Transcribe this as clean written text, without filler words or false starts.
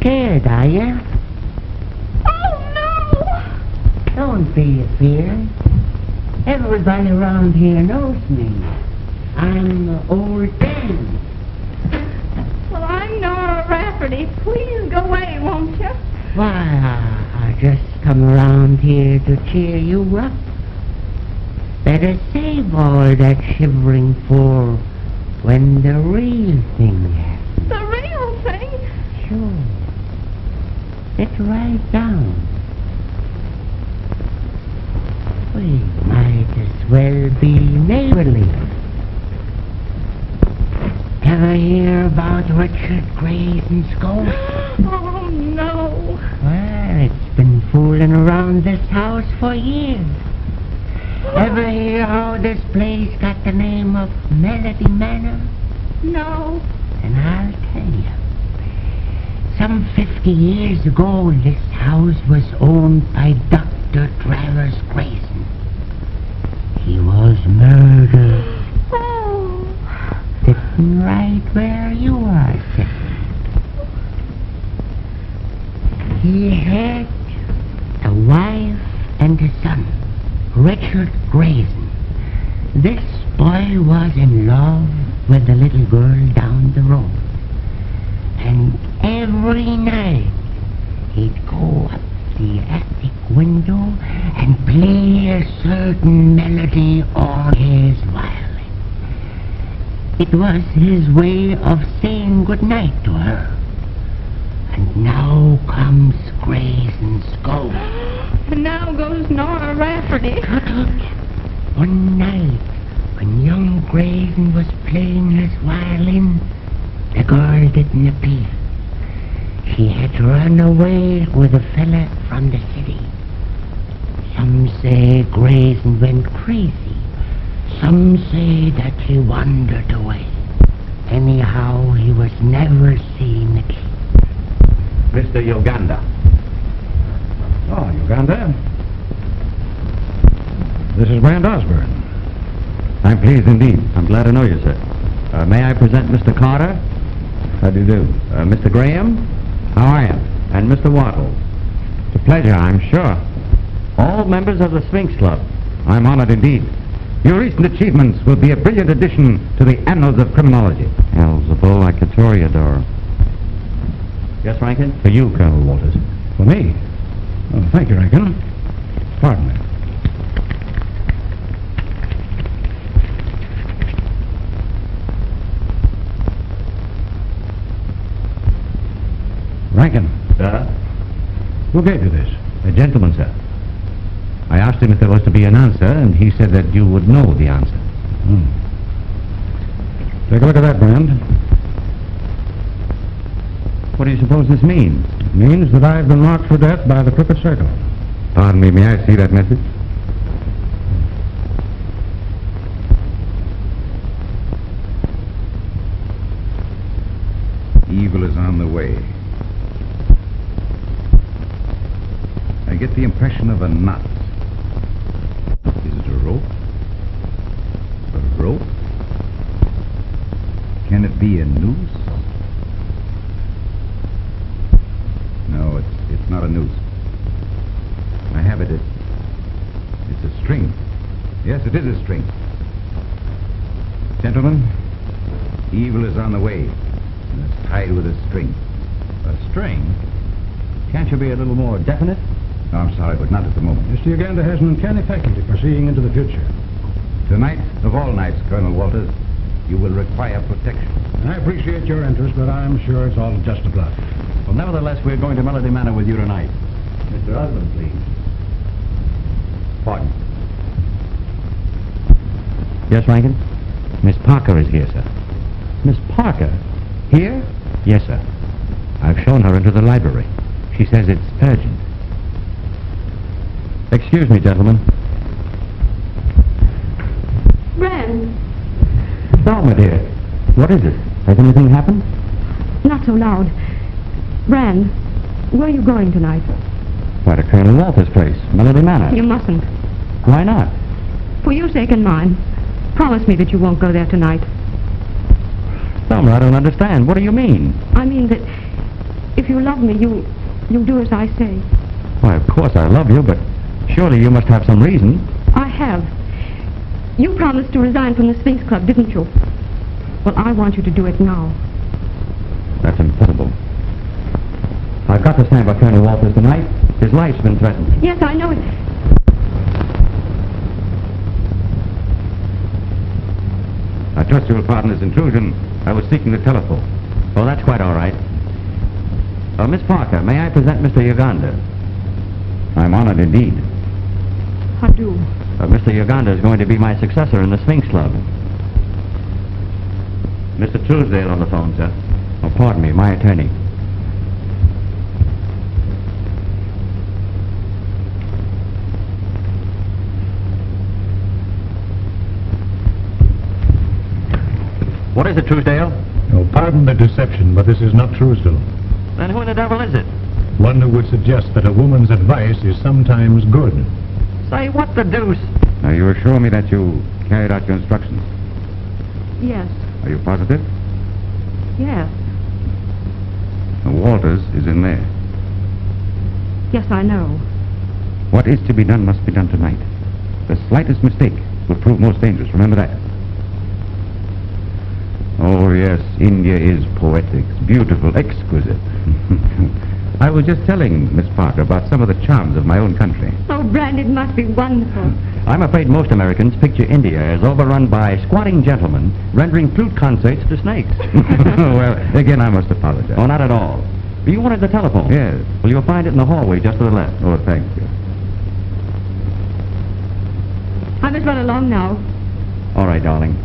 scared, are you? Oh, no! Don't be afraid. Everybody around here knows me. I'm Old Dan. Well, I'm Nora Rafferty. Please go away, won't you? Why, I just come around here to cheer you up. Better save all that shivering for when the real thing happens. The real thing? Sure. Sit right down. We might as well be neighborly. Ever hear about Richard Grayson's ghost? Oh, no. Well, it's been fooling around this house for years. Ever hear how this place got the name of Melody Manor? No. And I'll tell you. Some 50 years ago, this house was owned by Dr. Travers Grayson. He was murdered. Oh. Sitting right where you are sitting. He had a wife and a son, Richard Grayson. This boy was in love with the little girl down the road. And every night he'd go up the attic window and play a certain melody on his violin. It was his way of saying good night to her. And now comes Grayson's ghost. And now goes Nora Rafferty. One night, when young Grayson was playing his violin, the girl didn't appear. She had run away with a fella from the city. Some say Grayson went crazy. Some say that he wandered away. Anyhow, he was never seen again. Mr. Uganda. Oh, Uganda. This is Brand Osborne. I'm pleased indeed. I'm glad to know you, sir. May I present Mr. Carter? How do you do? Mr. Graham? How are you? And Mr. Waddle. It's a pleasure, I'm sure. All members of the Sphinx Club. I'm honored indeed. Your recent achievements will be a brilliant addition to the annals of criminology. Elzebul, I could toreador. Yes, Rankin? For you, Colonel Walters. For me? Oh, thank you, Rankin. Pardon me. Rankin. Sir? Who gave you this? A gentleman, sir. I asked him if there was to be an answer, and he said that you would know the answer. Take a look at that, Brand. What do you suppose this means? It means that I've been marked for death by the Crooked Circle. Pardon me, may I see that message? Evil is on the way. I get the impression of a knot. Is it a rope? A rope? Can it be a noose? No, it's not a noose. I have it. It's a string. Yes, it is a string. Gentlemen, evil is on the way. And it's tied with a string. A string? Can't you be a little more definite? No, I'm sorry, but not at the moment. Mr. Uganda has an uncanny faculty for seeing into the future. Tonight, of all nights, Colonel Walters, you will require protection. I appreciate your interest, but I'm sure it's all just a bluff. Well, nevertheless, we're going to Melody Manor with you tonight. Mr. Osmond, please. Pardon. Yes, Rankin? Miss Parker is here, sir. Miss Parker? Here? Yes, sir. I've shown her into the library. She says it's urgent. Excuse me, gentlemen. Brand, No, my dear. What is it? Has anything happened? not so loud. Brand, where are you going tonight? Why, to Colonel Walters' place, Melody Manor. You mustn't. Why not? For your sake and mine, promise me that you won't go there tonight. Thelma, I don't understand. What do you mean? I mean that If you love me, you'll do as I say. Why, of course I love you, but surely you must have some reason. I have. You promised to resign from the Sphinx Club, didn't you? Well, I want you to do it now. That's impossible. I've got to stand by Colonel Walters tonight. His life's been threatened. Yes, I know it. I trust you'll pardon this intrusion. I was seeking the telephone. Oh, that's quite all right. Miss Parker, may I present Mr. Uganda? I'm honored indeed. How do? Mr. Uganda is going to be my successor in the Sphinx Club. Mr. Truesdale on the phone, sir. Oh, pardon me, my attorney. What is it, Truesdale? Oh, pardon the deception, but this is not Truesdale. Then who in the devil is it? One who would suggest that a woman's advice is sometimes good. Say, what the deuce? Now, you assure me that you carried out your instructions. Yes. Are you positive? Yes. Now, Walters is in there. Yes, I know. What is to be done must be done tonight. The slightest mistake will prove most dangerous. Remember that. Oh, yes, India is poetic, beautiful, exquisite. I was just telling Miss Parker about some of the charms of my own country. Oh, Brand, it must be wonderful. I'm afraid most Americans picture India as overrun by squatting gentlemen rendering flute concerts to snakes. Well, again, I must apologize. Oh, not at all. You wanted the telephone? Yes. Well, you'll find it in the hallway just to the left. Oh, thank you. I must run along now. All right, darling.